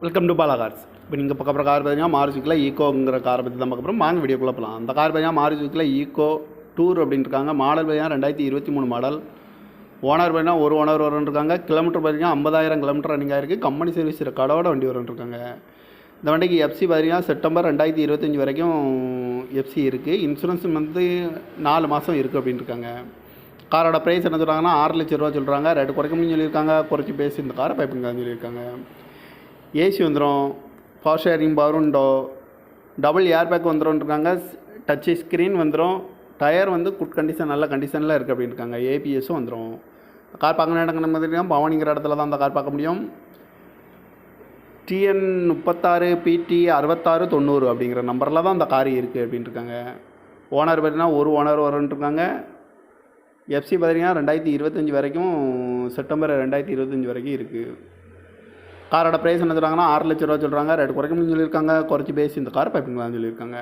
Welcome to Bala cars. இப்போ நீங்கள் பார்க்க போகிற கார் பார்த்தீங்கன்னா மாருதிக்குள்ள ஈக்கோங்கிற காரை பற்றி தான் பார்க்க போகிறோம். வாங்க வீடியோக்குள்ளே போகலாம். அந்த கார் பார்த்தீங்கன்னா மாருதிக்குள்ள ஈக்கோ டூர் அப்படின்னு இருக்காங்க. மாடல் பார்த்தீங்கன்னா 2023 மாடல். ஓனர் பார்த்தீங்கன்னா ஒரு ஓனர் வரும்ன்றிருக்காங்க. கிலோமீட்டர் பார்த்தீங்கன்னா 50,000 கிலோமீட்டர் ரன்னிங் ஆகிருக்கு. கம்பெனி சர்வீஸ் கடவோட வண்டி வரும்ன்றிருக்காங்க. இந்த வண்டிக்கு எஃப்சி பார்த்தீங்கன்னா செப்டம்பர் 2025 வரைக்கும் எஃப்சி இருக்குது. இன்சூரன்ஸ் வந்து 4 மாதம் இருக்குது அப்படின்னு இருக்காங்க. காரோட ப்ரைஸ் என்ன சொல்கிறாங்கன்னா 6 லட்ச ரூபா சொல்கிறாங்க. ரேட்டு குறைக்க முடியும்னு சொல்லியிருக்காங்க. குறைச்சி பேசி இந்த காரை பைப்பிங்கன்னு சொல்லியிருக்காங்க. ஏசி வந்துடும், power sharing, power window, double airbag வந்துடும்ன்றாங்க. டச் ஸ்க்ரீன் வந்துடும். டயர் வந்து குட் கண்டிஷன், நல்ல கண்டிஷனில் இருக்குது அப்படின்னு இருக்காங்க. ஏபிஎஸும் வந்துடும். கார் பார்க்கணும் இடங்கிற மாதிரி பவானிங்கிற இடத்துல தான் அந்த கார் பார்க்க முடியும். TN 36 PT 6690 அப்படிங்கிற நம்பரில் தான் அந்த கார் இருக்குது அப்படின்னு இருக்காங்க. ஓனர் பார்த்தீங்கன்னா ஒரு ஓனர் வரும்ன்ட்ருக்காங்க. எஃப்சி பார்த்தீங்கன்னா 2025 வரைக்கும், செப்டம்பர் 2025 வரைக்கும் இருக்குது. காரோட ப்ரைஸ் என்ன சொல்கிறாங்கன்னா 6 லட்ச ரூபா சொல்கிறாங்க. ரேட்டு குறைக்க முடியும்னு சொல்லியிருக்காங்க. குறைச்சி பேசி இந்த கார் பைப்பிங்களான்னு சொல்லியிருக்காங்க.